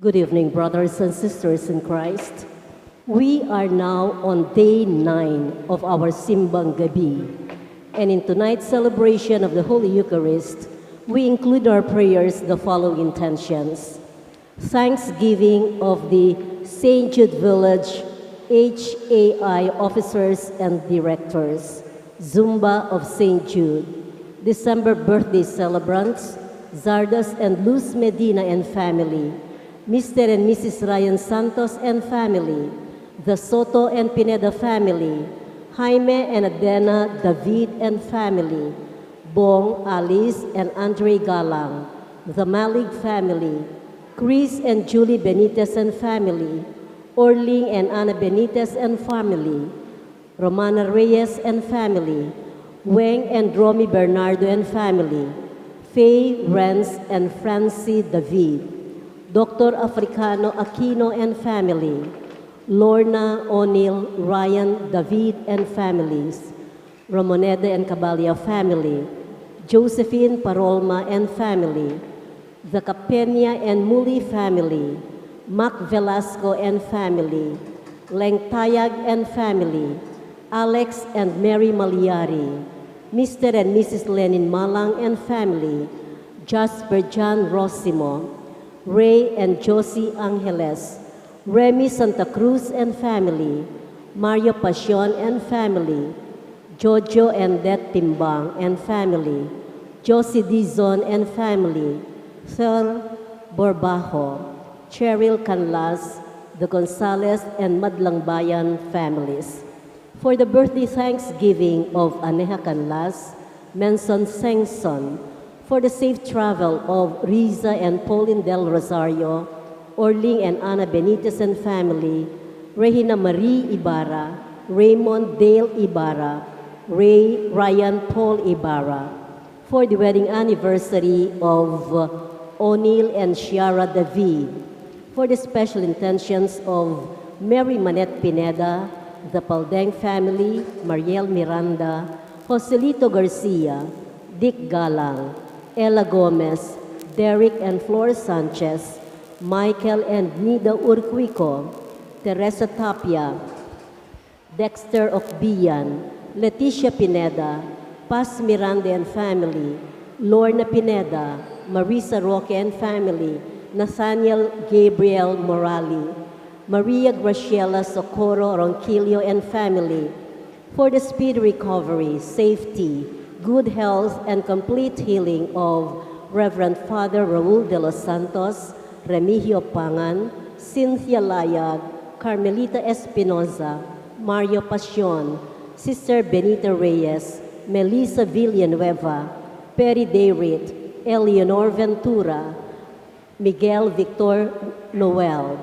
Good evening, brothers and sisters in Christ. We are now on day 9 of our Simbang Gabi, and in tonight's celebration of the Holy Eucharist, we include our prayers the following intentions. Thanksgiving of the St. Jude Village HAI officers and directors, Zumba of St. Jude, December birthday celebrants, Zardas and Luz Medina and family, Mr. and Mrs. Ryan Santos and family, the Soto and Pineda family, Jaime and Adena David and family, Bong, Alice and Andre Galang, the Malig family, Chris and Julie Benitez and family, Orling and Ana Benitez and family, Romana Reyes and family, Weng and Romy Bernardo and family, Faye, Renz and Francie David, Dr. Africano Aquino and family, Lorna, O'Neill, Ryan, David and families, Ramoneda and Cabalia family, Josephine Parolma and family, the Capenia and Muli family, Mac Velasco and family, Leng Tayag and family, Alex and Mary Maliari, Mr. and Mrs. Lenin Malang and family, Jasper John Rosimo, Ray and Josie Angeles, Remy Santa Cruz and family, Mario Pasion and family, Jojo and Det Timbang and family, Josie Dizon and family, Thel Borbajo, Cheryl Canlas, the Gonzales and Madlangbayan families. For the birthday thanksgiving of Aneha Canlas, Menson Sengson, for the safe travel of Riza and Pauline Del Rosario, Orling and Ana Benitez and family, Regina Marie Ibarra, Raymond Dale Ibarra, Ray Ryan Paul Ibarra, for the wedding anniversary of O'Neill and Shiara David, for the special intentions of Mary Manette Pineda, the Paldeng family, Mariel Miranda, Joselito Garcia, Dick Galang, Ella Gomez, Derek and Flor Sanchez, Michael and Nida Urquico, Teresa Tapia, Dexter of Bian, Leticia Pineda, Paz Miranda and family, Lorna Pineda, Marisa Roque and family, Nathaniel Gabriel Morali, Maria Graciela Socorro Ronquillo and family, for the speedy recovery, safety, good health, and complete healing of Reverend Father Raul de los Santos, Remigio Pangan, Cynthia Layag, Carmelita Espinoza, Mario Pasion, Sister Benita Reyes, Melissa Villanueva, Perry Dayrit, Eleanor Ventura, Miguel Victor Noel,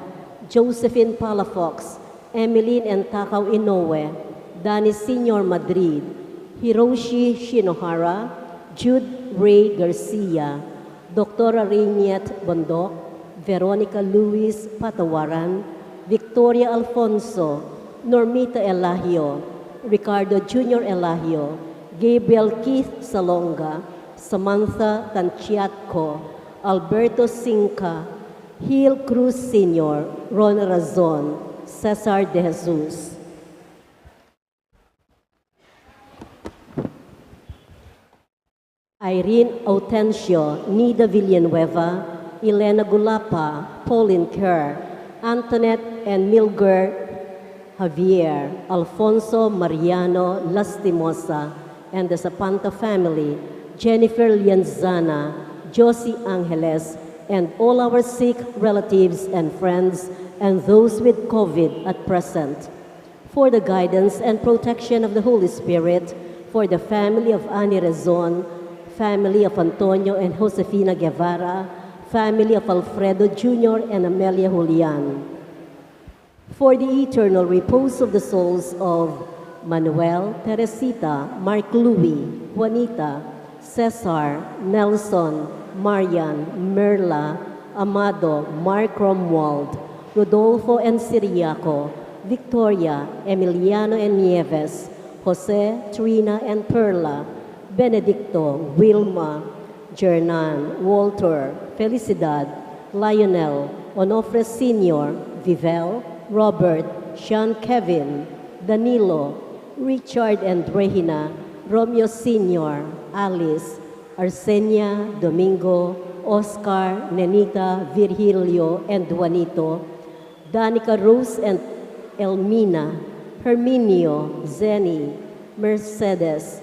Josephine Palafox, Emeline and Takaw Inoue, Danny Senior Madrid, Hiroshi Shinohara, Jude Ray Garcia, Dr. Rainiet Bondok, Veronica Luis Patawaran, Victoria Alfonso, Normita Elahio, Ricardo Jr. Elahio, Gabriel Keith Salonga, Samantha Tanchiatco, Alberto Sinca, Gil Cruz Sr., Ron Razon, Cesar De Jesus. Irene Autencio, Nida Villanueva, Elena Gulapa, Pauline Kerr, Antoinette and Milger Javier, Alfonso Mariano Lastimosa, and the Zapanta family, Jennifer Lianzana, Josie Angeles, and all our sick relatives and friends, and those with COVID at present. For the guidance and protection of the Holy Spirit, for the family of Ani Rezon, family of Antonio and Josefina Guevara, family of Alfredo Jr. and Amelia Julian. For the eternal repose of the souls of Manuel, Teresita, Mark Louis, Juanita, Cesar, Nelson, Marian, Merla, Amado, Mark Romwald, Rodolfo and Siriaco, Victoria, Emiliano and Nieves, Jose, Trina and Perla, Benedicto, Wilma, Jernan, Walter, Felicidad, Lionel, Onofre Sr., Vivel, Robert, Sean Kevin, Danilo, Richard and Regina, Romeo Sr., Alice, Arsenia, Domingo, Oscar, Nenita, Virgilio, and Juanito, Danica Rose and Elmina, Herminio, Zeni, Mercedes,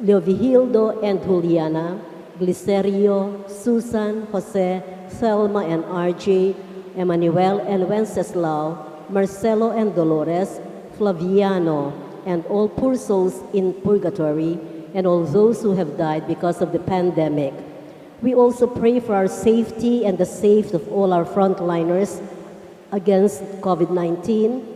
Leovigildo and Juliana, Glicerio, Susan, Jose, Thelma and RJ, Emmanuel and Wenceslao, Marcelo and Dolores, Flaviano, and all poor souls in purgatory, and all those who have died because of the pandemic. We also pray for our safety and the safety of all our frontliners against COVID-19.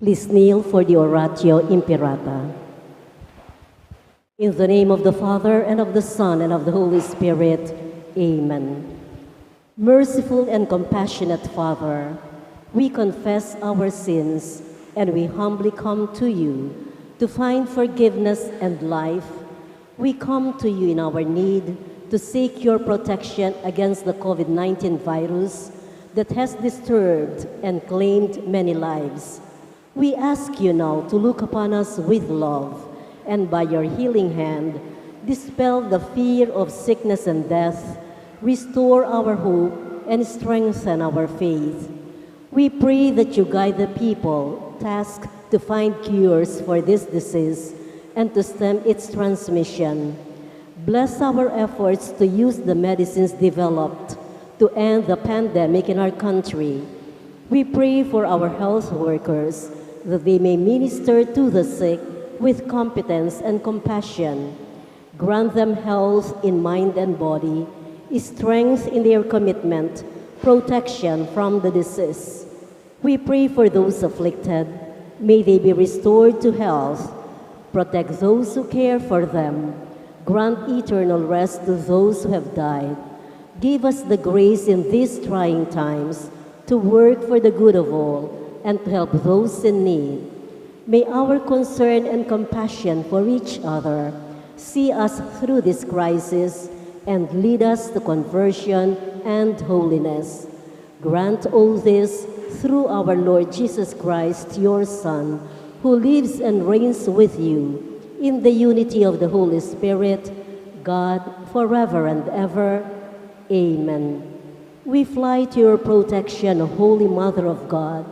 Please kneel for the Oratio Imperata. In the name of the Father, and of the Son, and of the Holy Spirit, amen. Merciful and compassionate Father, we confess our sins, and we humbly come to you to find forgiveness and life. We come to you in our need to seek your protection against the COVID-19 virus that has disturbed and claimed many lives. We ask you now to look upon us with love, and by your healing hand, dispel the fear of sickness and death, restore our hope, and strengthen our faith. We pray that you guide the people tasked to find cures for this disease and to stem its transmission. Bless our efforts to use the medicines developed to end the pandemic in our country. We pray for our health workers that they may minister to the sick with competence and compassion. Grant them health in mind and body, strength in their commitment, protection from the disease. We pray for those afflicted. May they be restored to health. Protect those who care for them. Grant eternal rest to those who have died. Give us the grace in these trying times to work for the good of all and to help those in need. May our concern and compassion for each other see us through this crisis and lead us to conversion and holiness. Grant all this through our Lord Jesus Christ, your Son, who lives and reigns with you in the unity of the Holy Spirit, God, forever and ever. Amen. We fly to your protection, Holy Mother of God.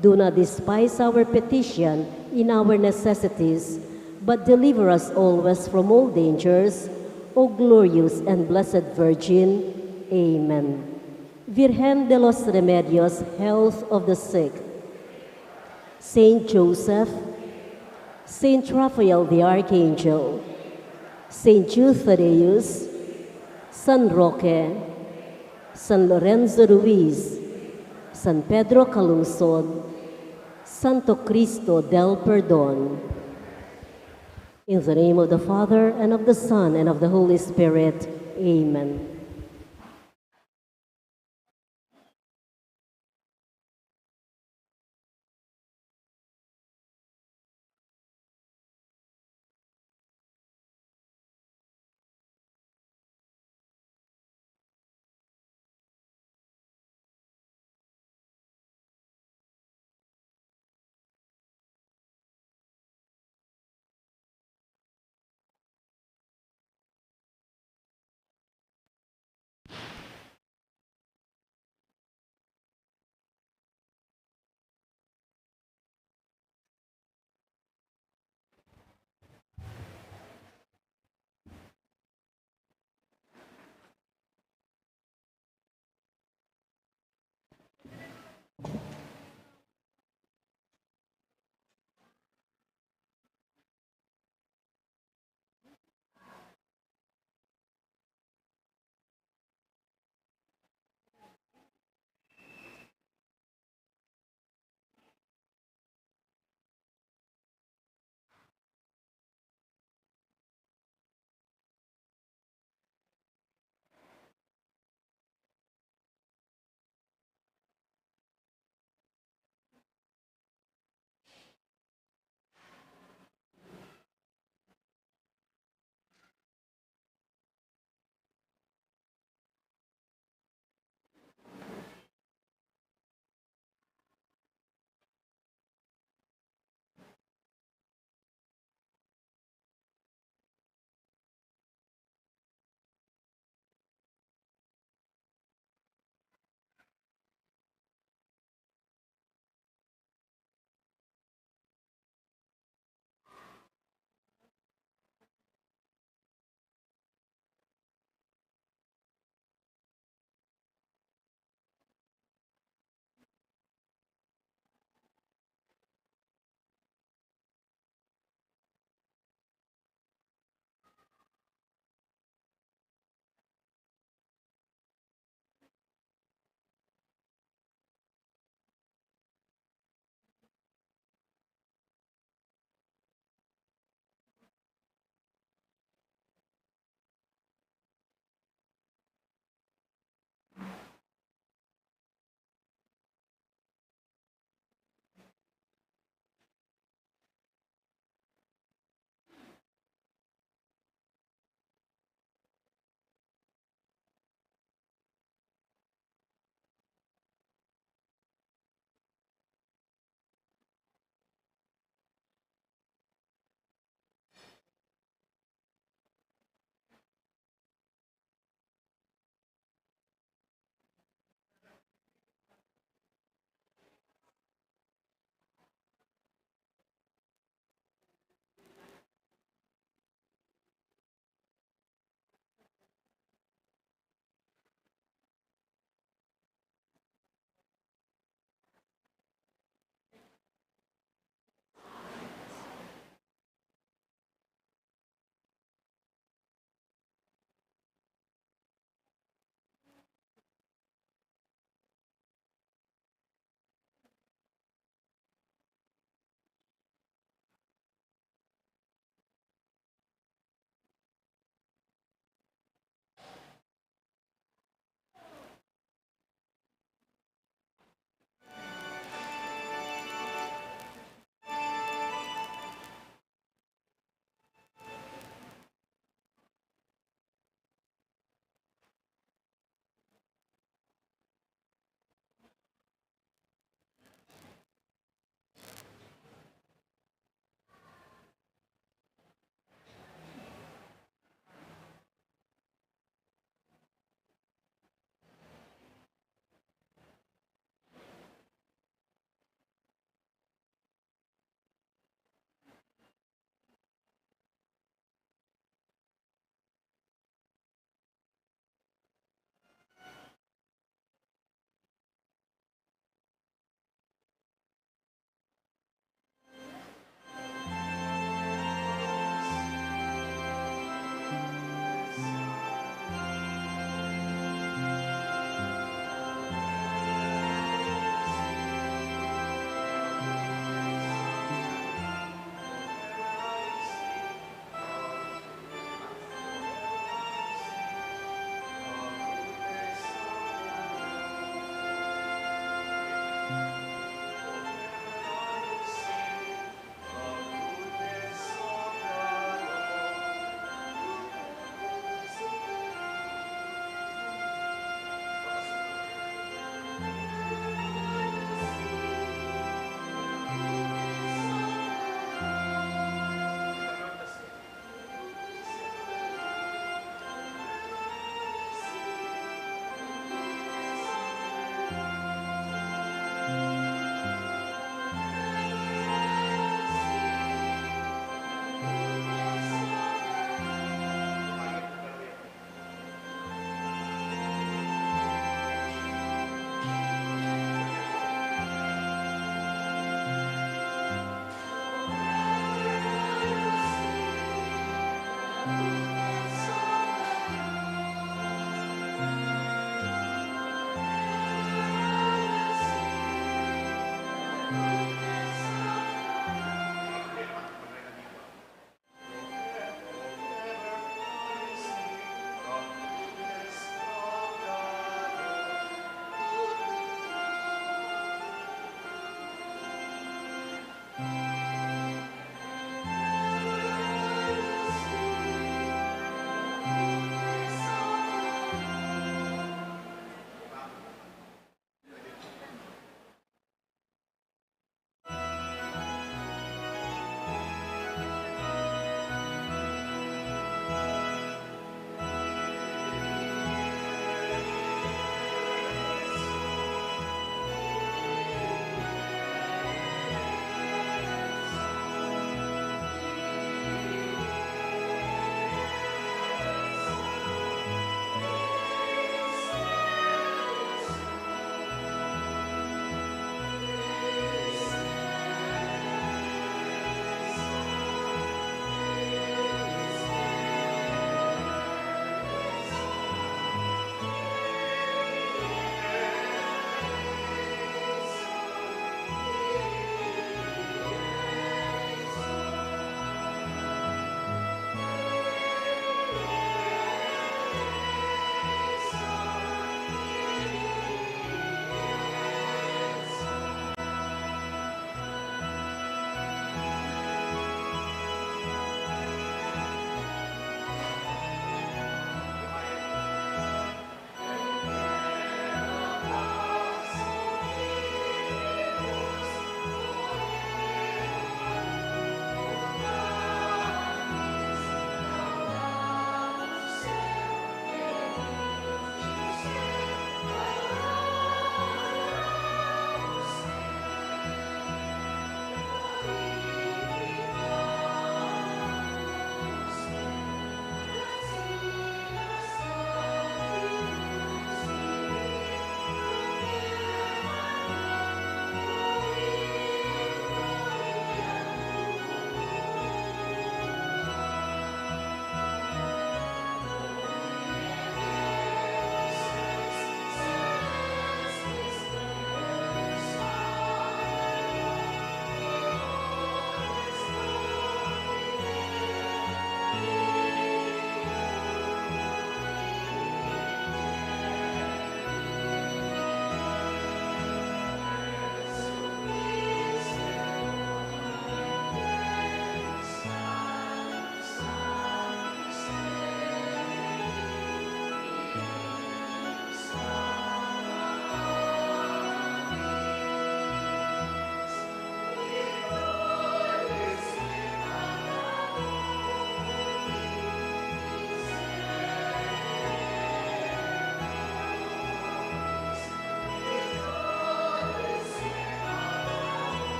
Do not despise our petition in our necessities, but deliver us always from all dangers, O glorious and blessed Virgin. Amen. Virgen de los Remedios, health of the sick. Saint Joseph, Saint Raphael the Archangel, Saint Jude Thaddeus, San Roque, San Lorenzo Ruiz, San Pedro Calungsod, Santo Cristo del Perdón. In the name of the Father, and of the Son, and of the Holy Spirit, amen.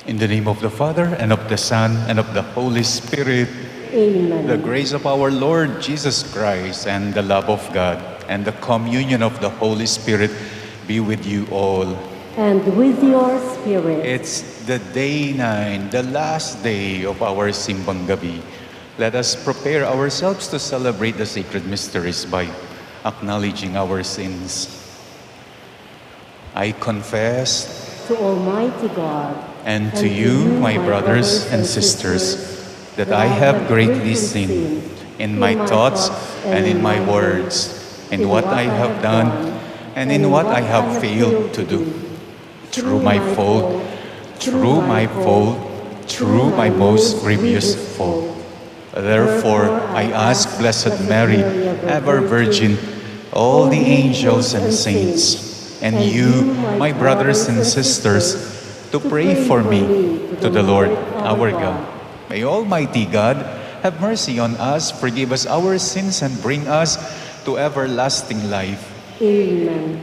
In the name of the Father, and of the Son, and of the Holy Spirit, Amen. the grace of our Lord Jesus Christ, and the love of God, and the communion of the Holy Spirit be with you all. And with your spirit. It's the day 9, the last day of our Simbang Gabi. Let us prepare ourselves to celebrate the sacred mysteries by acknowledging our sins. I confess To Almighty God and to you, my brothers and sisters, that I have greatly sinned in my thoughts and in my words, in what I have done and in what I have failed to do. Through my fault, through my fault, through my most grievous fault. Therefore, I ask Blessed Mary, ever Virgin, all the angels and saints, and you, my brothers and sisters, to pray for me to the Lord our God. May Almighty God have mercy on us, forgive us our sins, and bring us to everlasting life. Amen.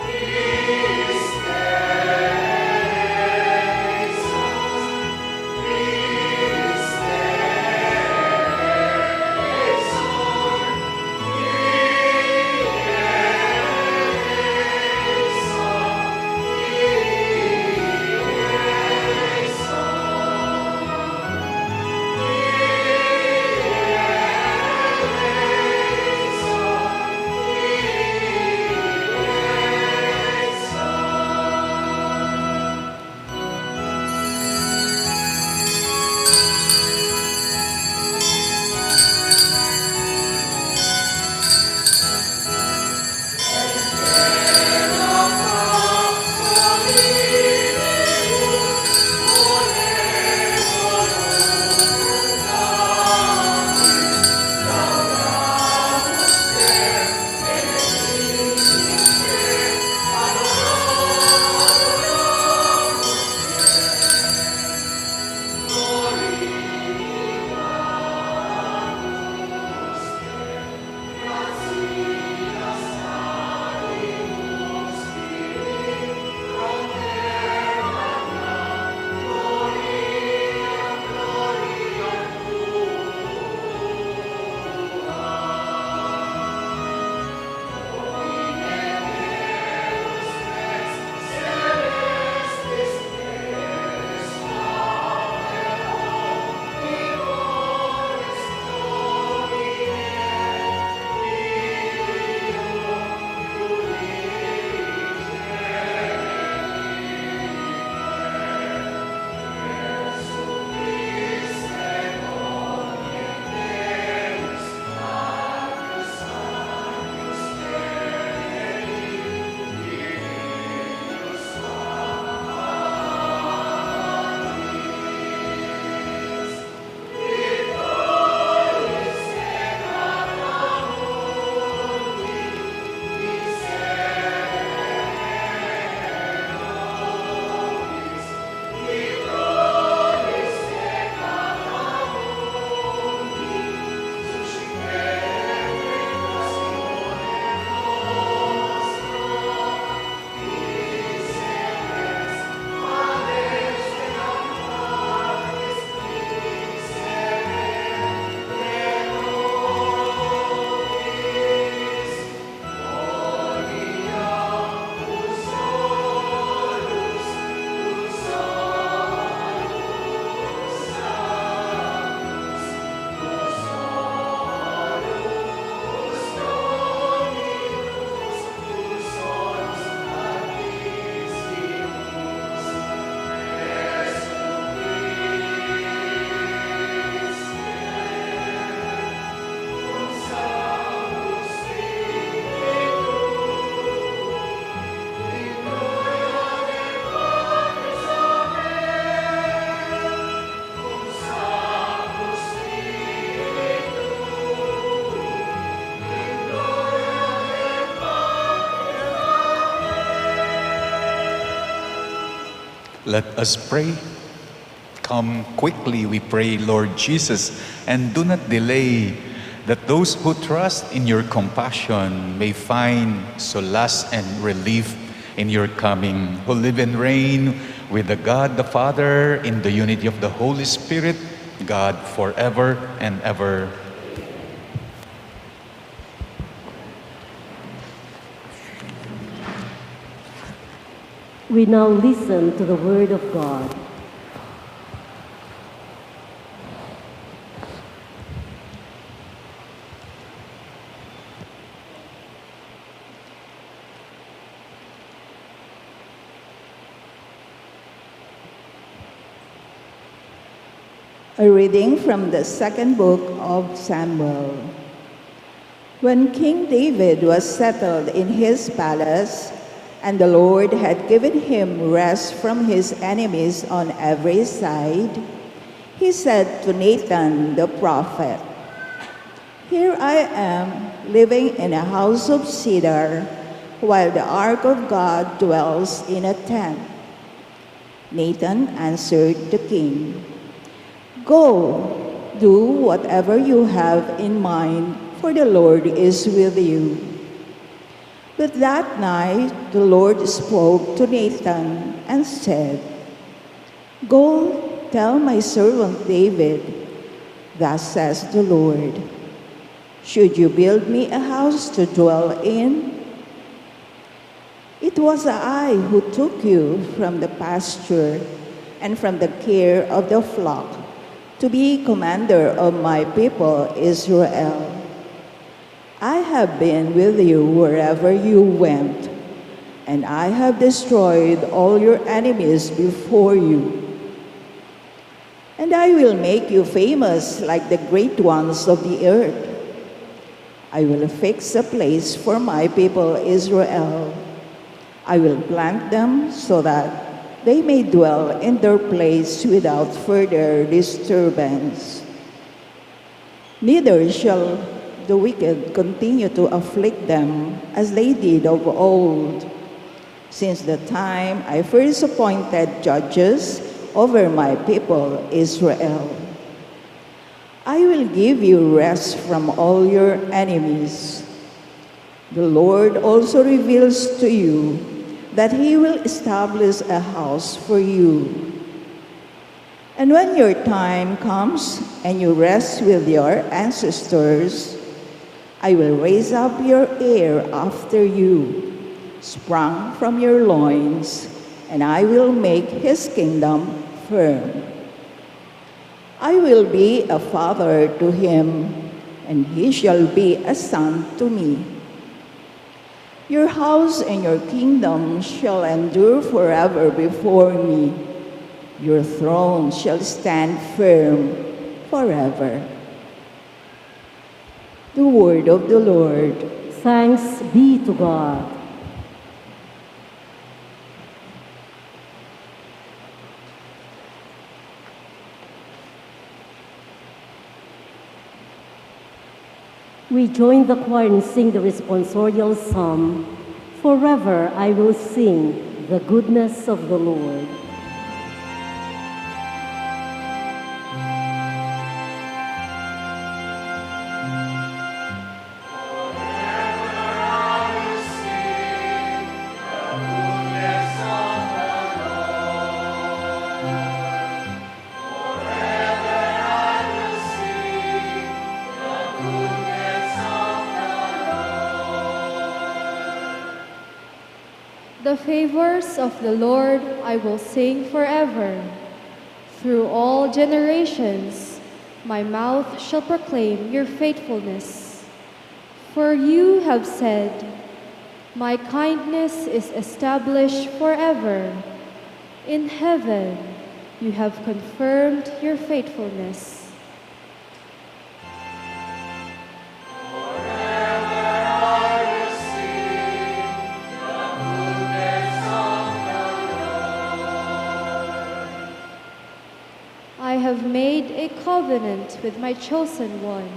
Is Let us pray. Come quickly, we pray, Lord Jesus, and do not delay, that those who trust in your compassion may find solace and relief in your coming, who live and reign with the God the Father in the unity of the Holy Spirit, God forever and ever. We now listen to the Word of God. A reading from the second book of Samuel. When King David was settled in his palace, and the Lord had given him rest from his enemies on every side, he said to Nathan the prophet, "Here I am, living in a house of cedar, while the ark of God dwells in a tent." Nathan answered the king, "Go, do whatever you have in mind, for the Lord is with you." But that night the Lord spoke to Nathan and said, "Go, tell my servant David, thus says the Lord, should you build me a house to dwell in? It was I who took you from the pasture and from the care of the flock to be commander of my people Israel. I have been with you wherever you went, and I have destroyed all your enemies before you. And I will make you famous like the great ones of the earth. I will fix a place for my people Israel. I will plant them so that they may dwell in their place without further disturbance. Neither shall the wicked continue to afflict them as they did of old, since the time I first appointed judges over my people Israel. I will give you rest from all your enemies. The Lord also reveals to you that he will establish a house for you. And when your time comes and you rest with your ancestors, I will raise up your heir after you, sprung from your loins, and I will make his kingdom firm. I will be a father to him, and he shall be a son to me. Your house and your kingdom shall endure forever before me. Your throne shall stand firm forever." The word of the Lord. Thanks be to God. We join the choir and sing the responsorial psalm, "Forever I will sing the goodness of the Lord." The favors of the Lord I will sing forever. Through all generations, my mouth shall proclaim your faithfulness. For you have said, "My kindness is established forever." In heaven, you have confirmed your faithfulness. I have made a covenant with my chosen one.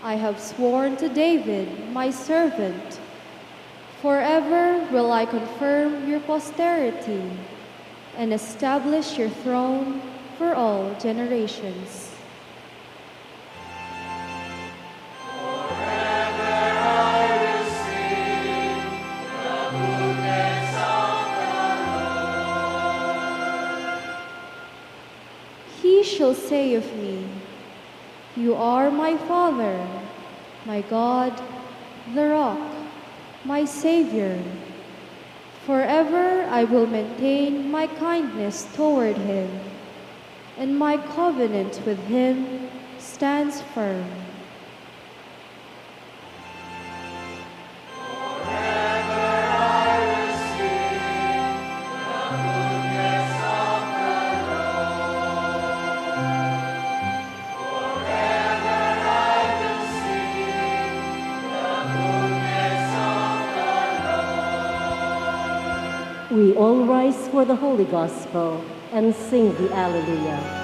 I have sworn to David, my servant. Forever will I confirm your posterity and establish your throne for all generations. He shall say of me, You are my Father, my God, the Rock, my Savior. Forever I will maintain my kindness toward him, and my covenant with him stands firm. We all rise for the Holy Gospel and sing the Alleluia.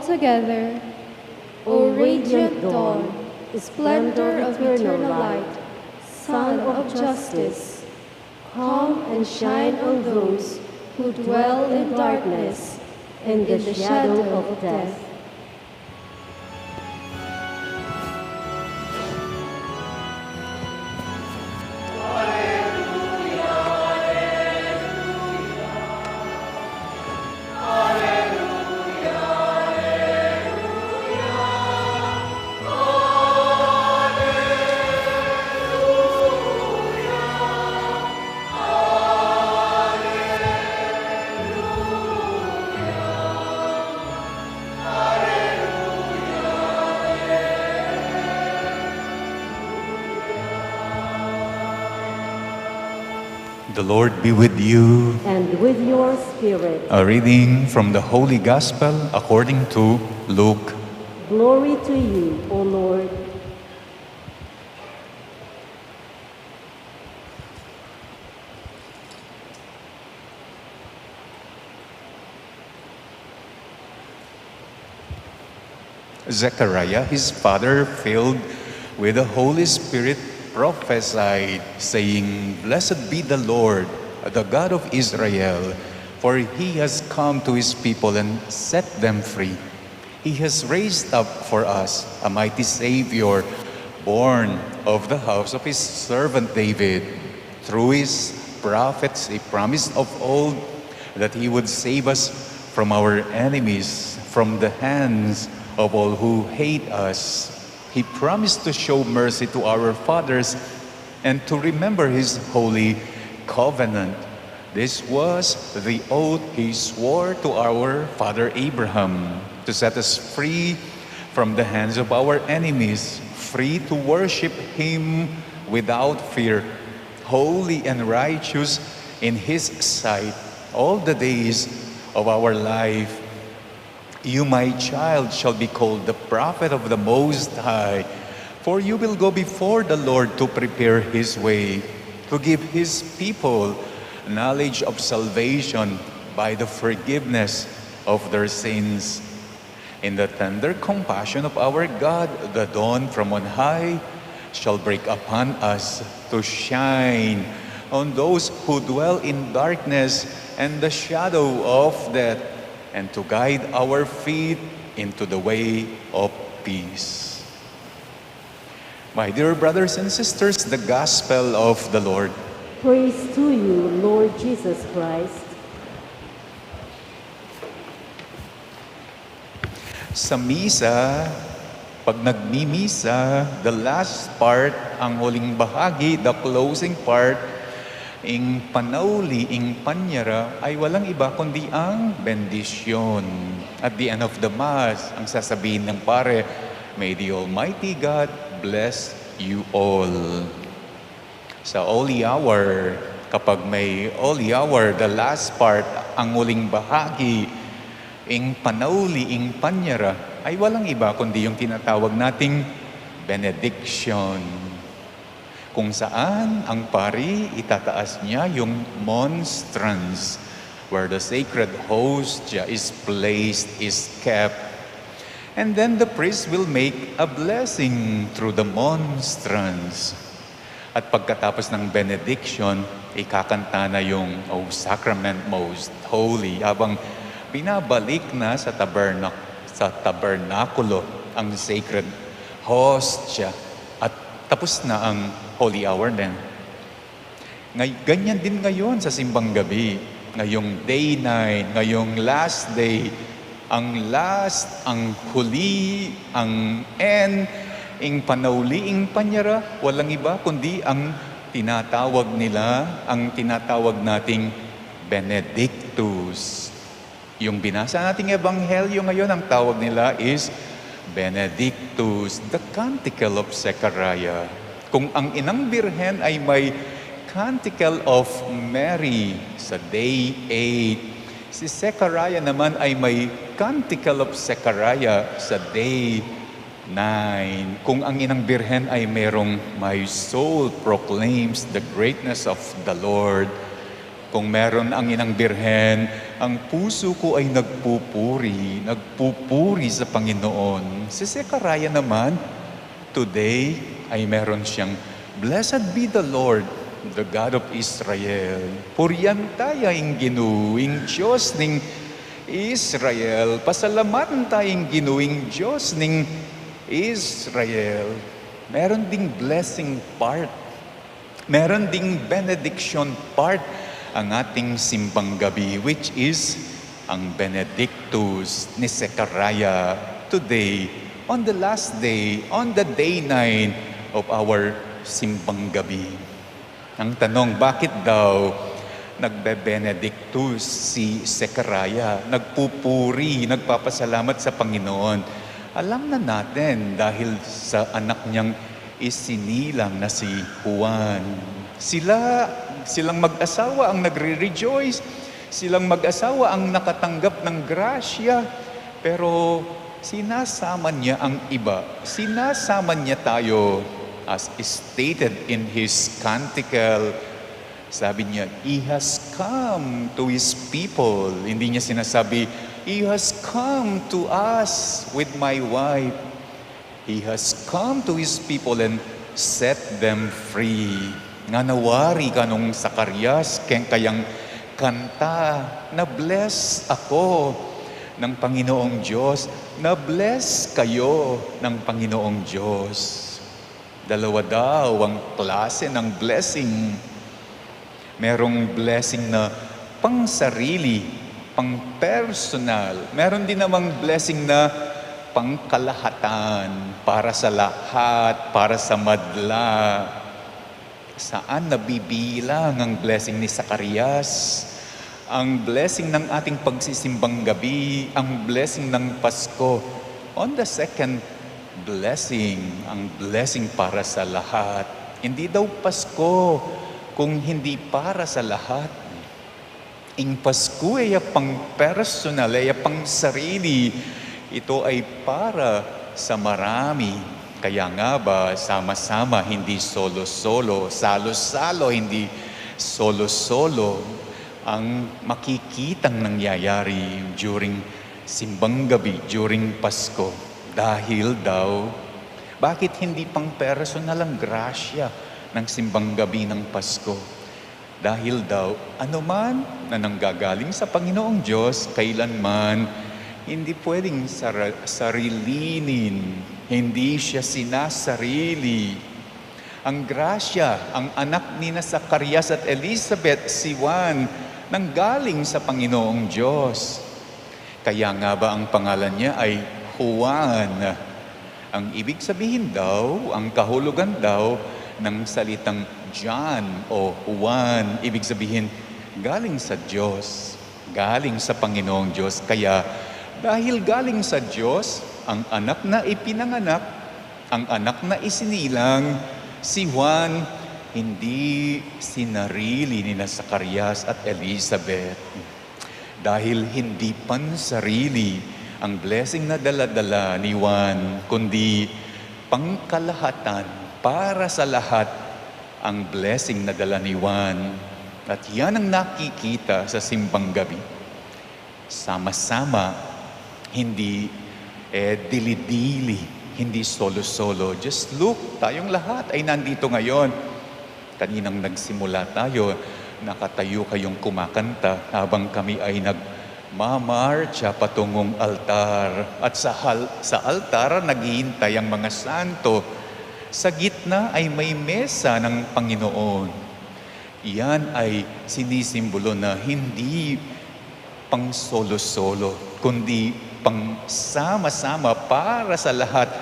Together, O radiant dawn, splendor of eternal light, Sun of justice, come and shine on those who dwell in darkness and in the shadow of death. The Lord be with you. And with your spirit. A reading from the Holy Gospel according to Luke. Glory to you, O Lord. Zechariah, his father, filled with the Holy Spirit, prophesied, saying, Blessed be the Lord, the God of Israel, for he has come to his people and set them free. He has raised up for us a mighty Savior, born of the house of his servant David. Through his prophets he promised of old that he would save us from our enemies, from the hands of all who hate us. He promised to show mercy to our fathers and to remember his holy covenant. This was the oath he swore to our father Abraham, to set us free from the hands of our enemies, free to worship him without fear, holy and righteous in his sight all the days of our life. You, my child, shall be called the prophet of the Most High, for you will go before the Lord to prepare his way, to give his people knowledge of salvation by the forgiveness of their sins. In the tender compassion of our God, the dawn from on high shall break upon us to shine on those who dwell in darkness and the shadow of death, and to guide our feet into the way of peace. My dear brothers and sisters, the Gospel of the Lord. Praise to you, Lord Jesus Christ. Sa misa, pag nagmimisa, the last part, ang huling bahagi, the closing part, ing panauli, ing panyara, ay walang iba kundi ang bendisyon. At the end of the Mass, ang sasabihin ng pare, may the Almighty God bless you all. Sa Holy Hour, kapag may Holy Hour, the last part, ang huling bahagi, ing panauli, ing panyara, ay walang iba kundi yung tinatawag nating benediction. Kung saan ang pari itataas niya yung monstrance, where the sacred hostia is placed, is kept. And then the priest will make a blessing through the monstrance. At pagkatapos ng benediction, ikakanta na yung O Sacrament Most Holy, habang binabalik na sa tabernakulo ang sacred hostia. At tapos na ang Holy Hour din. Ganyan din ngayon sa Simbang Gabi. Ngayong day 9, ngayong last day, ang last, ang huli, ang end, ing panauli, ing panyara, walang iba kundi ang tinatawag nating Benedictus. Yung binasa nating ebanghelyo ngayon, ang tawag nila is Benedictus, the Canticle of Zechariah. Kung ang inang birhen ay may Canticle of Mary sa day 8, si Zechariah naman ay may Canticle of Zechariah sa day 9. Kung ang inang birhen ay merong my soul proclaims the greatness of the Lord. Kung meron ang inang birhen, ang puso ko ay nagpupuri sa Panginoon. Si Zechariah naman, today ay meron siyang Blessed be the Lord, the God of Israel. Purihan tayo ang ginuwing Diyos ning Israel. Pasalamatan tayong ginuwing Diyos ning Israel. Meron ding blessing part. Meron ding benediction part ang ating Simbang Gabi, which is ang Benedictus ni Zechariah today, on the last day, on the day 9 of our Simbang Gabi. Ang tanong, bakit daw nagbe-Benedictus si Zechariah? Nagpupuri, nagpapasalamat sa Panginoon. Alam na natin dahil sa anak niyang isinilang na si Juan. Silang mag-asawa ang nagre-rejoice. Silang mag-asawa ang nakatanggap ng grasya. Pero sinasama niya ang iba. Sinasama niya tayo as stated in his canticle. Sabi niya, He has come to His people. Hindi niya sinasabi, He has come to us with my wife. He has come to His people and set them free. Nga nawari ka nung Zacarias, kayang kanta, na-bless ako ng Panginoong Diyos. Na-bless kayo ng Panginoong Diyos. Dalawa daw ang klase ng blessing. Merong blessing na pang-sarili, pang-personal. Meron din namang blessing na pangkalahatan, para sa lahat, para sa madla. Saan nabibilang ang blessing ni Zacarias? Ang blessing ng ating pagsisimbang gabi, ang blessing ng Pasko. On the second blessing, ang blessing para sa lahat. Hindi daw Pasko kung hindi para sa lahat. Ang Pasko ay pang personal, ay pang sarili. Ito ay para sa marami. Kaya nga ba, sama-sama, hindi solo-solo, salo-salo, hindi solo-solo, ang makikitang nangyayari during Simbang Gabi, during Pasko. Dahil daw, bakit hindi pang personal ang grasya ng Simbang Gabi ng Pasko? Dahil daw, anuman na nanggagaling sa Panginoong Diyos, kailanman, hindi pwedeng sarilinin. Hindi siya sinasarili. Ang grasya, ang anak ni Zacarias at Elizabeth, si Juan, nanggaling sa Panginoong Diyos. Kaya nga ba ang pangalan niya ay Juan? Ang ibig sabihin daw, ang kahulugan daw ng salitang John o Juan, ibig sabihin, galing sa Diyos, galing sa Panginoong Diyos. Kaya dahil galing sa Diyos, ang anak na ipinanganak, ang anak na isinilang, si Juan, hindi sinarili ni Zacarias at Elizabeth. Dahil hindi pansarili ang blessing na dala-dala ni Juan, kundi pangkalahatan para sa lahat ang blessing na dala ni Juan. At yan ang nakikita sa Simbang Gabi. Sama-sama, hindi dili-dili, hindi solo-solo. Just look, tayong lahat ay nandito ngayon. Kaninang nagsimula tayo, nakatayo kayong kumakanta habang kami ay nagmamarcha patungong altar. At sa altar, naghihintay ang mga santo. Sa gitna ay may mesa ng Panginoon. Iyan ay sinisimbolo na hindi pang solo-solo, kundi pang sama-sama para sa lahat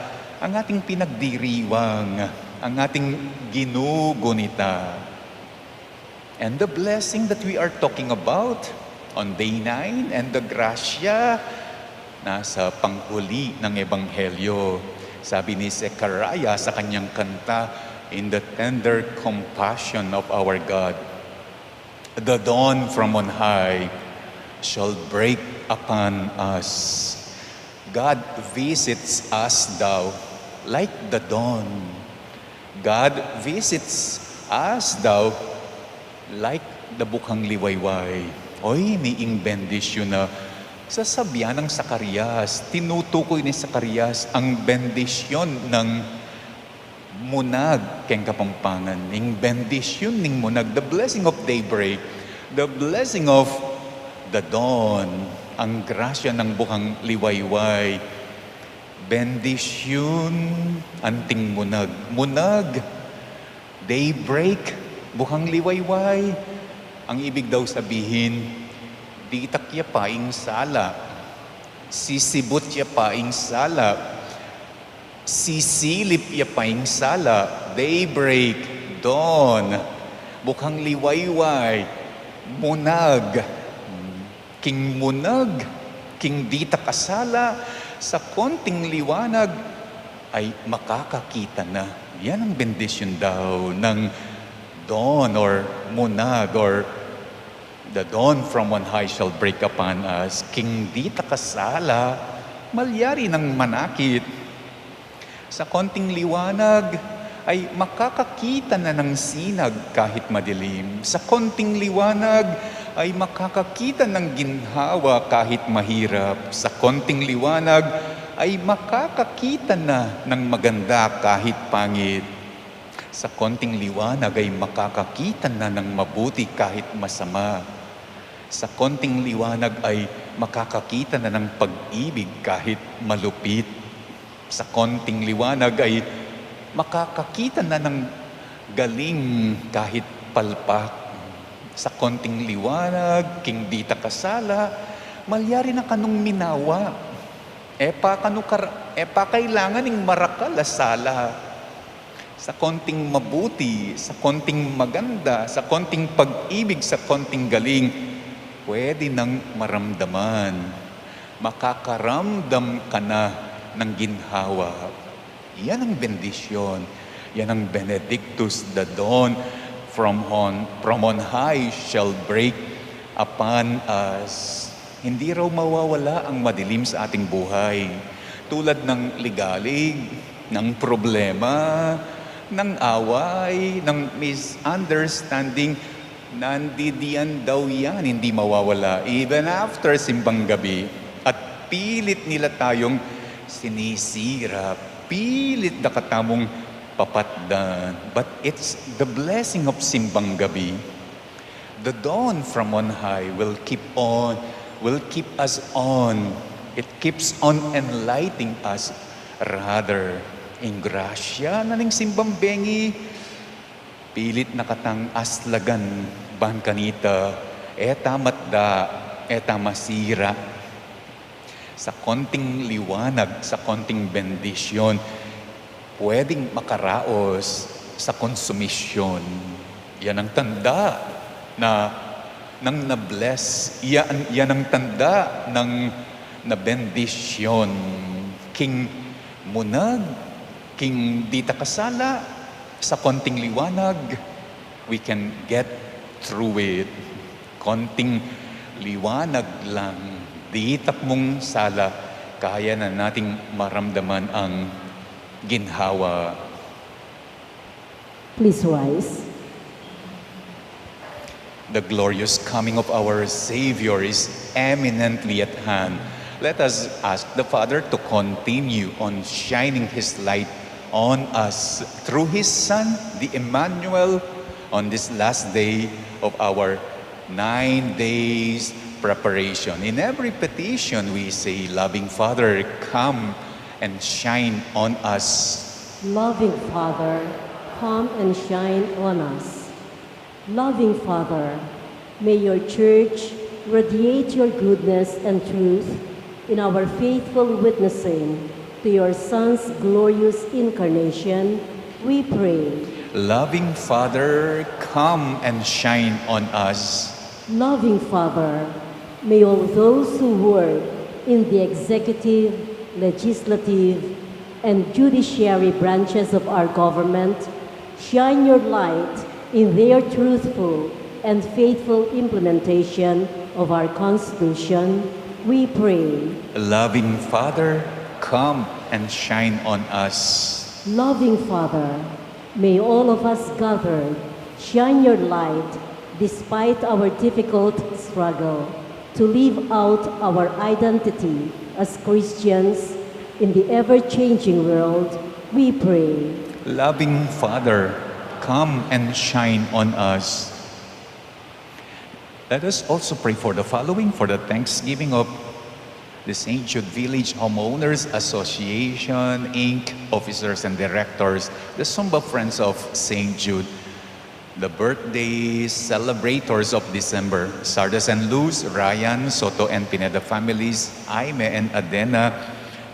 ang ating pinagdiriwang, ang ating ginugunita. And the blessing that we are talking about on day 9 and the grasya nasa panghuli ng Ebanghelyo. Sabi ni Zechariah sa kanyang kanta, in the tender compassion of our God, the dawn from on high shall break upon us. God visits us daw like the dawn. God visits us daw like the bukhang liwayway. Oy, niing bendisyon na sasabyan ng Zacarias. Tinutukoy ni Zacarias ang bendisyon ng munag keng Kapampangan. Ning bendisyon ning munag, the blessing of daybreak, the blessing of the dawn, ang grasya ng bukhang liwayway. Bendisyon, anting munag. Munag, daybreak, bukhang liwayway. Ang ibig daw sabihin, di takya paing sala, sisibot ya paing sala, sisilip ya paing sala, daybreak, dawn, bukhang liwayway, munag, king munag, king dita kasala, sa konting liwanag ay makakakita na. Yan ang bendisyon daw ng dawn or munag or the dawn from on high shall break upon us. King dita kasala, malyari ng manakit. Sa konting liwanag ay makakakita na ng sinag kahit madilim. Sa konting liwanag ay makakakita ng ginhawa kahit mahirap. Sa konting liwanag ay makakakita na ng maganda kahit pangit. Sa konting liwanag ay makakakita na ng mabuti kahit masama. Sa konting liwanag ay makakakita na ng pag-ibig kahit malupit. Sa konting liwanag ay makakakita na ng galing kahit palpak. Sa konting liwanag, king dita kasala, malyari na kanong minawa. Epa kailangan ng marakal asala. Sa konting mabuti, sa konting maganda, sa konting pag-ibig, sa konting galing, pwede nang maramdaman. Makakaramdam ka na ng ginhawa. Yan ang bendisyon. Yan ang benedictus, the dawn from on high shall break upon us. Hindi raw mawawala ang madilim sa ating buhay. Tulad ng ligalig, ng problema, ng away, ng misunderstanding, nandidiyan daw yan, hindi mawawala. Even after Simbang Gabi. At pilit nila tayong sinisira, pilit na katamong papatdan. But it's the blessing of Simbang Gabi. The dawn from on high will keep us on. It keeps on enlightening us. Rather, in grasya na ning simbang bengi, pilit nakatang aslagan ban kanita, eta matda, eta masira. Sa konting liwanag, sa konting bendisyon, pwedeng makaraos sa konsumisyon. Yan ang tanda na nang na-bless. Yan ang tanda ng na-bendisyon. King munag, king di ta kasala, sa konting liwanag, we can get through it. Konting liwanag lang, di tak mong sala, kaya na nating maramdaman ang ginhawa. Please rise. The glorious coming of our Savior is eminently at hand. Let us ask the Father to continue on shining His light on us through His Son, the Emmanuel, on this last day of our 9 days preparation. In every petition we say, loving Father, come and shine on us. Loving Father, come and shine on us. Loving Father, may your church radiate your goodness and truth in our faithful witnessing to your Son's glorious incarnation, we pray. Loving Father, come and shine on us. Loving Father, may all those who work in the executive, legislative, and judiciary branches of our government shine your light in their truthful and faithful implementation of our Constitution, we pray. Loving Father, come and shine on us. Loving Father, may all of us gathered shine your light despite our difficult struggle to live out our identity as Christians in the ever-changing world, we pray. Loving Father, come and shine on us. Let us also pray for the following, for the thanksgiving of the St. Jude Village Homeowners Association, Inc., officers and directors, the Sumba Friends of St. Jude, the birthday celebrators of December, Sardas and Luz, Ryan, Soto and Pineda families, Aime and Adena,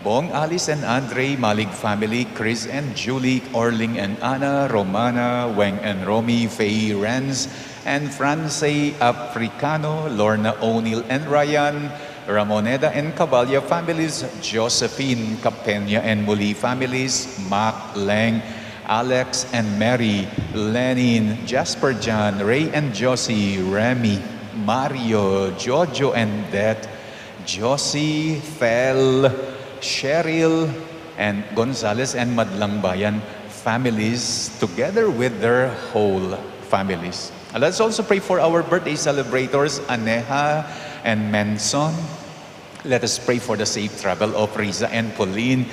Bong, Alice and Andre, Malig family, Chris and Julie, Orling and Anna, Romana, Weng and Romy, Faye Renz, and France Africano, Lorna O'Neill and Ryan, Ramoneda and Cabalya families, Josephine, Capena and Muli families, Mac, Leng, Alex and Mary, Lenin, Jasper John, Ray and Josie, Remy, Mario, Jojo and Det, Josie, Fel, Cheryl, and Gonzales and Madlang Bayan families together with their whole families. And let's also pray for our birthday celebrators, Aneha and Manson. Let us pray for the safe travel of Riza and Pauline,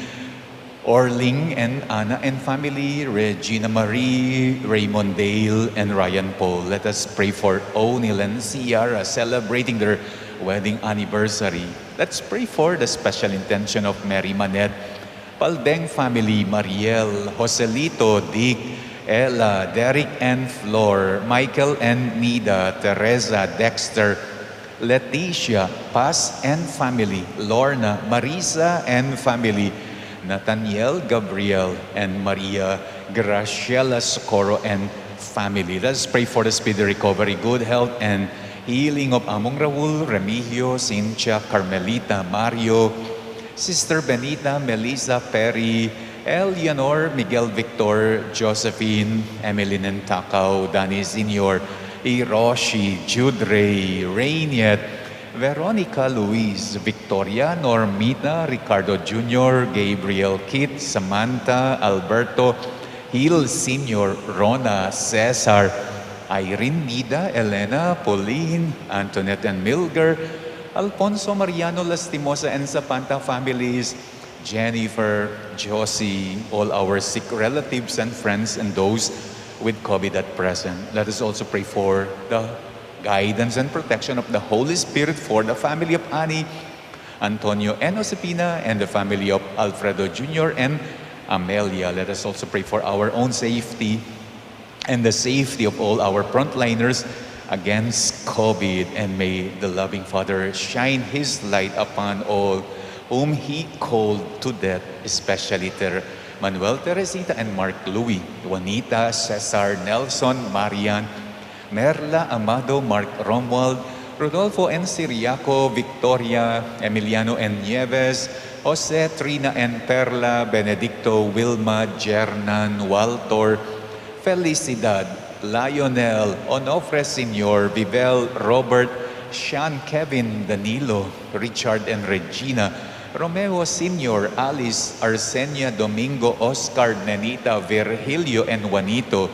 Orling and Anna and family, Regina Marie, Raymond Dale, and Ryan Paul. Let us pray for O'Neill and Ciara celebrating their wedding anniversary. Let's pray for the special intention of Mary Manet, Paldeng family, Mariel, Joselito, Dick, Ella, Derek and Flor, Michael and Nida, Teresa, Dexter, Leticia, Paz and family, Lorna, Marisa and family, Nathaniel, Gabriel, and Maria, Graciela, Socorro, and family. Let's pray for the speedy recovery, good health, and healing of Among Raul, Remigio, Cynthia, Carmelita, Mario, Sister Benita, Melissa, Perry, Eleanor, Miguel Victor, Josephine, Emeline and Takaw, Danny Senior, Hiroshi, Jude Ray, Rainiet, Veronica, Luis, Victoria, Normita, Ricardo Jr., Gabriel, Kit, Samantha, Alberto, Hill Senior, Rona, Cesar, Irene, Nida, Elena, Pauline, Antoinette and Milger, Alfonso, Mariano, Lastimosa, and Zapanta families, Jennifer, Josie, all our sick relatives and friends, and those with COVID at present. Let us also pray for the guidance and protection of the Holy Spirit for the family of Annie, Antonio and Josepina, and the family of Alfredo Jr. and Amelia. Let us also pray for our own safety and the safety of all our frontliners against COVID. And may the loving Father shine His light upon all whom He called to death, especially Manuel, Teresita, and Mark Louis, Juanita, Cesar, Nelson, Marian, Merla, Amado, Mark Romuald, Rodolfo and Siriaco, Victoria, Emiliano and Nieves, Jose, Trina and Perla, Benedicto, Wilma, Jernan, Walter, Felicidad, Lionel, Onofre Sr., Vivel, Robert, Sean, Kevin, Danilo, Richard and Regina, Romeo Sr., Alice, Arsenia, Domingo, Oscar, Nenita, Virgilio and Juanito,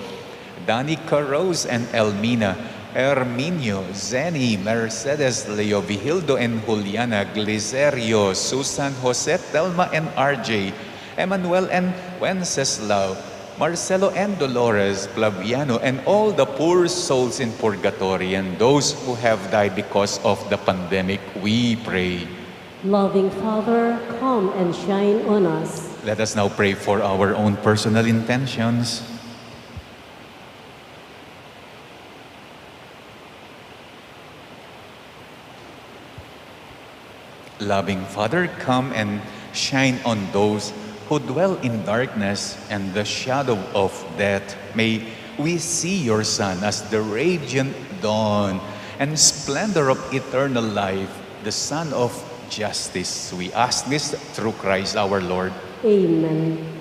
Danica Rose and Elmina, Herminio, Zeni, Mercedes, Leo, Vigildo and Juliana, Glicerio, Susan, Jose, Telma and RJ, Emmanuel and Wenceslao, Marcelo and Dolores, Flaviano, and all the poor souls in purgatory and those who have died because of the pandemic, we pray. Loving Father, come and shine on us. Let us now pray for our own personal intentions. Loving Father, come and shine on those who dwell in darkness and the shadow of death. May we see your Son as the radiant dawn and splendor of eternal life, the Son of justice. We ask this through Christ our Lord. Amen.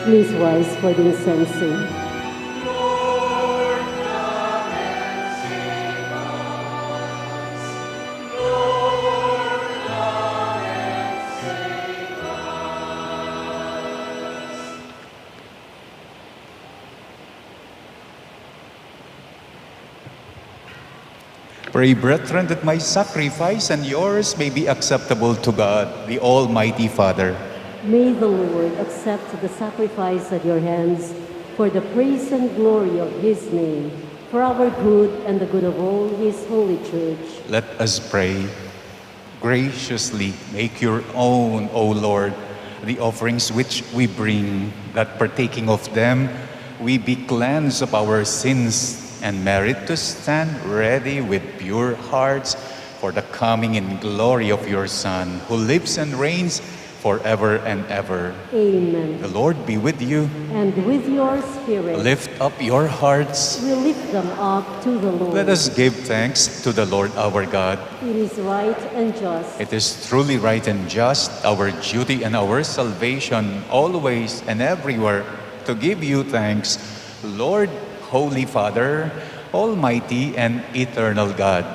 Please rise for the incensing. Pray, brethren, that my sacrifice and yours may be acceptable to God, the Almighty Father. May the Lord accept the sacrifice at your hands for the praise and glory of his name, for our good and the good of all his holy church. Let us pray. Graciously make your own, O Lord, the offerings which we bring, that partaking of them, we be cleansed of our sins and merit to stand ready with pure hearts for the coming in glory of your Son, who lives and reigns forever and ever. Amen. The Lord be with you. And with your spirit. Lift up your hearts. We lift them up to the Lord. Let us give thanks to the Lord our God. It is right and just. It is truly right and just, our duty and our salvation, always and everywhere, to give you thanks, Lord, Holy Father, Almighty and eternal God.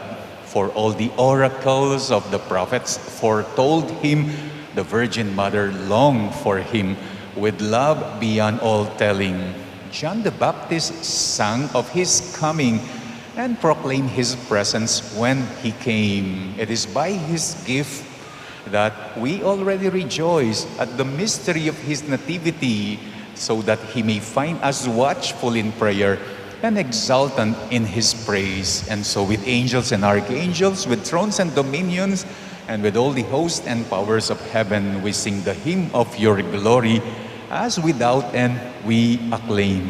For all the oracles of the prophets foretold him, the Virgin Mother longed for him with love beyond all telling. John the Baptist sang of his coming and proclaimed his presence when he came. It is by his gift that we already rejoice at the mystery of his nativity, so that he may find us watchful in prayer and exultant in his praise. And so with angels and archangels, with thrones and dominions, and with all the hosts and powers of heaven, we sing the hymn of your glory, as without end we acclaim.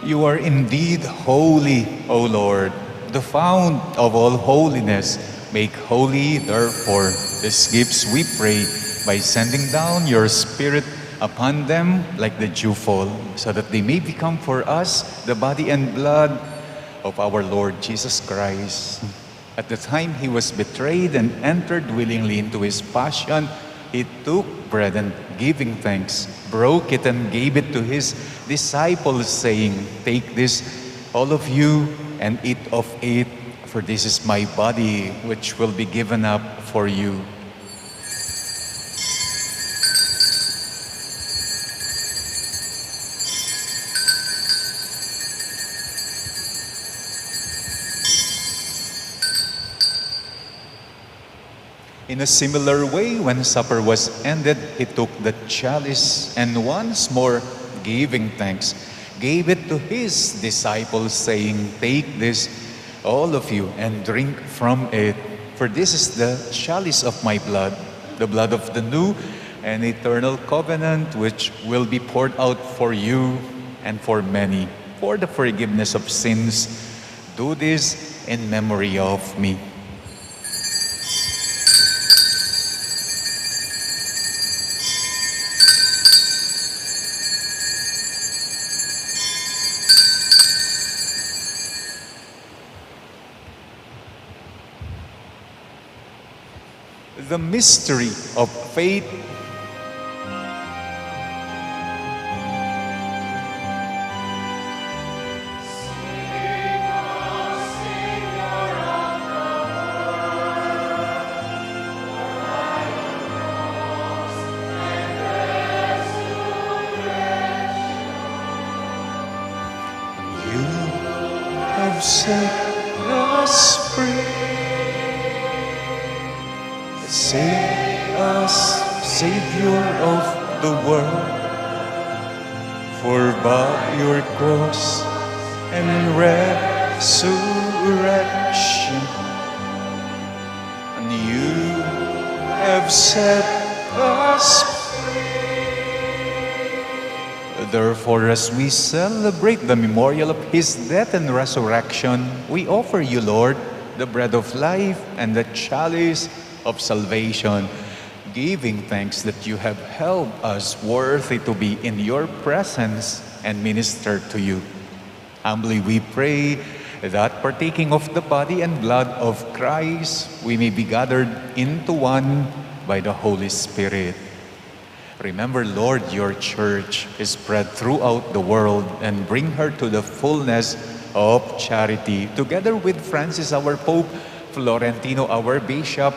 You are indeed holy, O Lord, the fount of all holiness. Make holy, therefore, these gifts, we pray, by sending down your Spirit upon them like the dewfall, so that they may become for us the body and blood of our Lord Jesus Christ. At the time he was betrayed and entered willingly into his passion, he took bread and giving thanks, broke it and gave it to his disciples, saying, "Take this, all of you, and eat of it, for this is my body, which will be given up for you." In a similar way, when supper was ended, he took the chalice and once more, giving thanks, gave it to his disciples, saying, "Take this, all of you, and drink from it, for this is the chalice of my blood, the blood of the new and eternal covenant, which will be poured out for you and for many, for the forgiveness of sins. Do this in memory of me." The mystery of faith. You have set us free. Save us, Savior of the world, for by your cross and resurrection, and you have set us free. Therefore, as we celebrate the memorial of his death and resurrection, we offer you, Lord, the bread of life and the chalice of salvation, giving thanks that you have held us worthy to be in your presence and minister to you. Humbly we pray that partaking of the body and blood of Christ, we may be gathered into one by the Holy Spirit. Remember, Lord, your church is spread throughout the world, and bring her to the fullness of charity, together with Francis, our Pope, Florentino, our Bishop,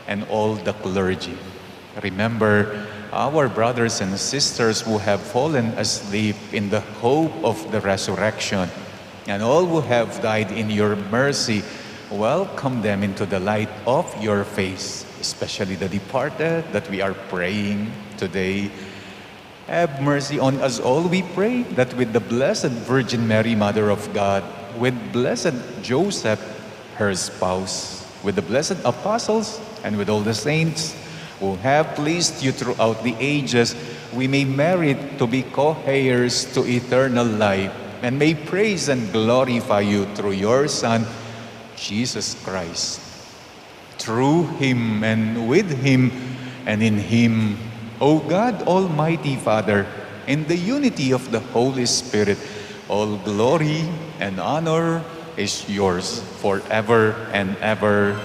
and all the clergy. Remember our brothers and sisters who have fallen asleep in the hope of the resurrection, and all who have died in your mercy. Welcome them into the light of your face, especially the departed that we are praying today. Have mercy on us all, we pray, that with the Blessed Virgin Mary, Mother of God, with Blessed Joseph, her spouse, with the blessed apostles, and with all the saints who have pleased you throughout the ages, we may merit to be co-heirs to eternal life, and may praise and glorify you through your Son, Jesus Christ. Through him, and with him, and in him, O God, Almighty Father, in the unity of the Holy Spirit, all glory and honor is yours forever and ever.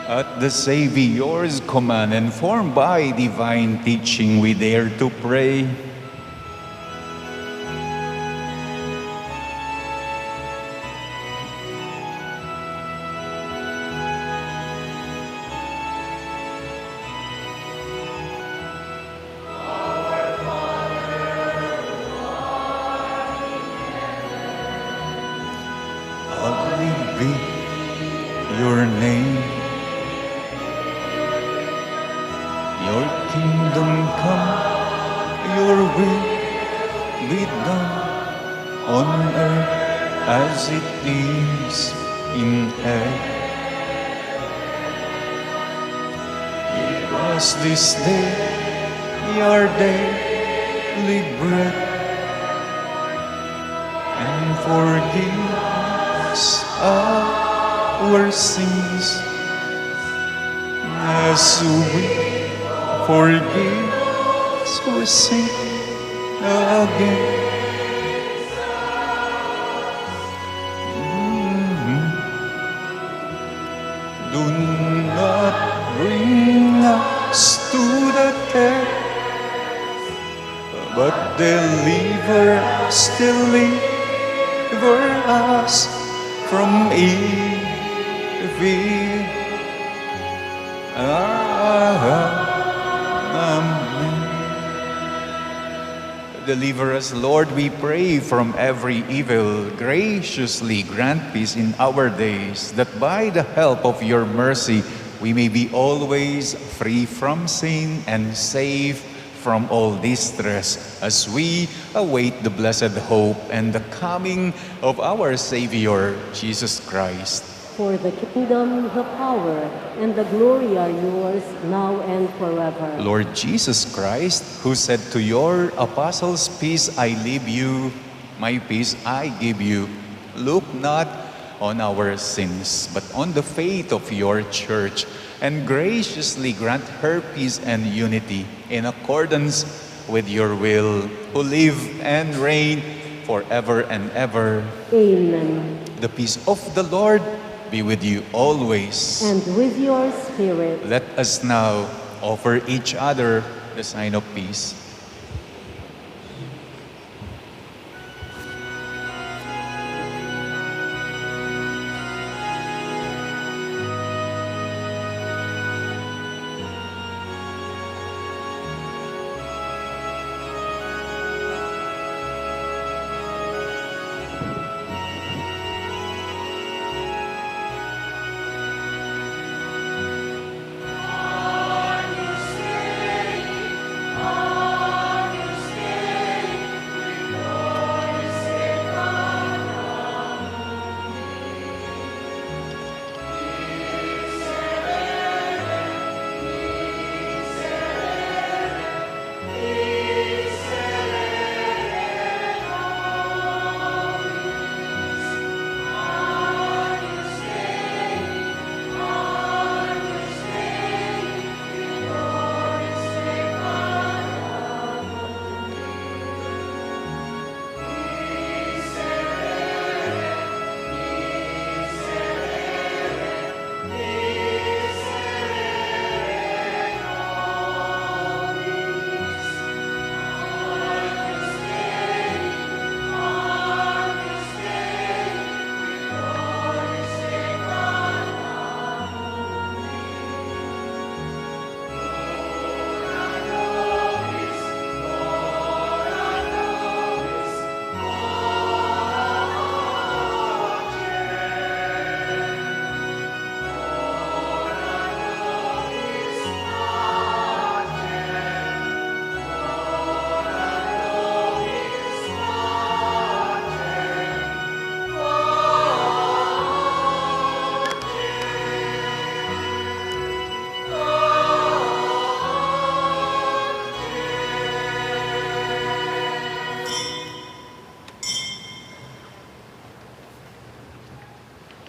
At the Savior's command, and formed by divine teaching, we dare to pray. Hallowed be your name. Your kingdom come, your will be done on earth as it is in heaven. Give us this day our daily bread, and forgive us our sins, as we forgive those who sin against Do not bring us to the test, but deliver us from evil. Amen. Deliver us, Lord, we pray, from every evil. Graciously grant peace in our days, that by the help of your mercy we may be always free from sin and safe from all distress, as we await the blessed hope and the coming of our Savior, Jesus Christ. For the kingdom, the power, and the glory are yours, now and forever. Lord Jesus Christ, who said to your apostles, "Peace I leave you, my peace I give you," look not on our sins, but on the faith of your church, and graciously grant her peace and unity in accordance with your will, who live and reign forever and ever. Amen. The peace of the Lord be with you always. And with your spirit. Let us now offer each other the sign of peace.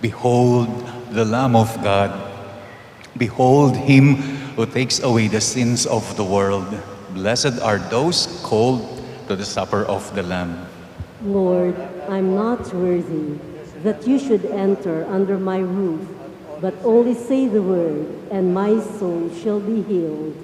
Behold the Lamb of God. Behold him who takes away the sins of the world. Blessed are those called to the supper of the Lamb. Lord, I'm not worthy that you should enter under my roof, but only say the word, and my soul shall be healed.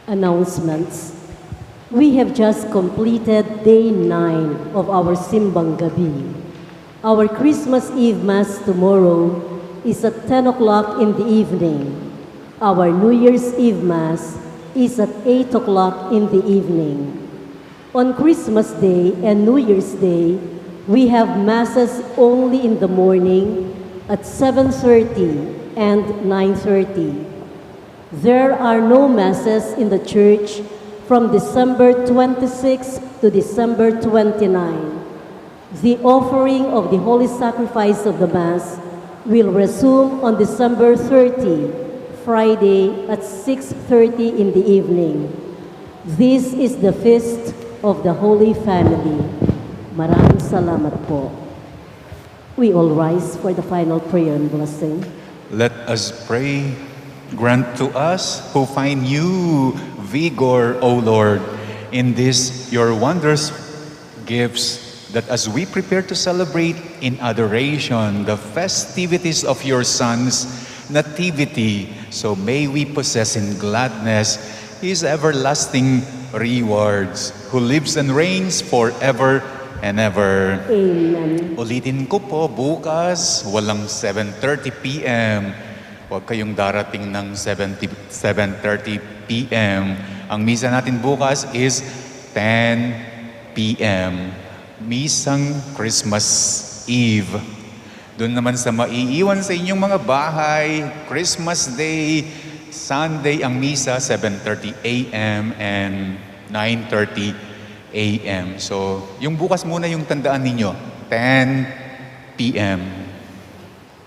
Announcements. We have just completed day 9 of our Simbang Gabi. Our Christmas Eve Mass tomorrow is at 10 o'clock in the evening. Our New Year's Eve Mass is at 8 o'clock in the evening. On Christmas Day and New Year's Day, we have Masses only in the morning at 7:30 and 9:30. There are no Masses in the church from December 26 to December 29. The offering of the Holy Sacrifice of the Mass will resume on December 30, Friday at 6:30 in the evening. This is the Feast of the Holy Family. Maraming salamat po. We all rise for the final prayer and blessing. Let us pray. Grant to us who find you vigor, O Lord, in this your wondrous gifts, that as we prepare to celebrate in adoration the festivities of your Son's nativity, so may we possess in gladness his everlasting rewards, who lives and reigns forever and ever. Amen. Ulitin ko po, bukas, walang 7:30 p.m. Huwag kayong darating ng 7:30 p.m. Ang misa natin bukas is 10 p.m. Misang Christmas Eve. Doon naman sa maiiwan sa inyong mga bahay, Christmas Day, Sunday ang misa, 7:30 a.m. and 9:30 a.m. So, yung bukas muna yung tandaan ninyo, 10 p.m.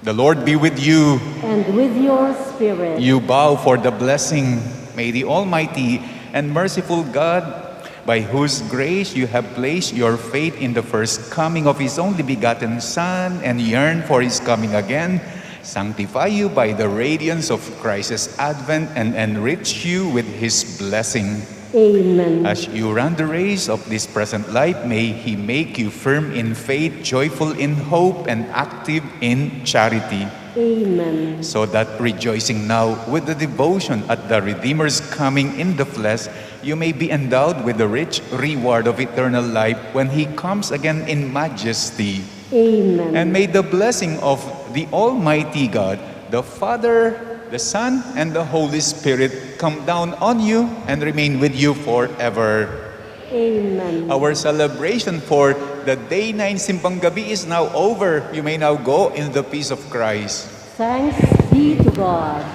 The Lord be with you. And with your spirit. You bow for the blessing. May the Almighty and merciful God, by whose grace you have placed your faith in the first coming of His only begotten Son and yearn for His coming again, sanctify you by the radiance of Christ's advent and enrich you with His blessing. Amen. As you run the race of this present life, may He make you firm in faith, joyful in hope, and active in charity. Amen. So that rejoicing now with the devotion at the Redeemer's coming in the flesh, you may be endowed with the rich reward of eternal life when He comes again in majesty. Amen. And may the blessing of the Almighty God, the Father, the Son, and the Holy Spirit come down on you and remain with you forever. Amen. Our celebration for the Day 9 Simbang Gabi is now over. You may now go in the peace of Christ. Thanks be to God.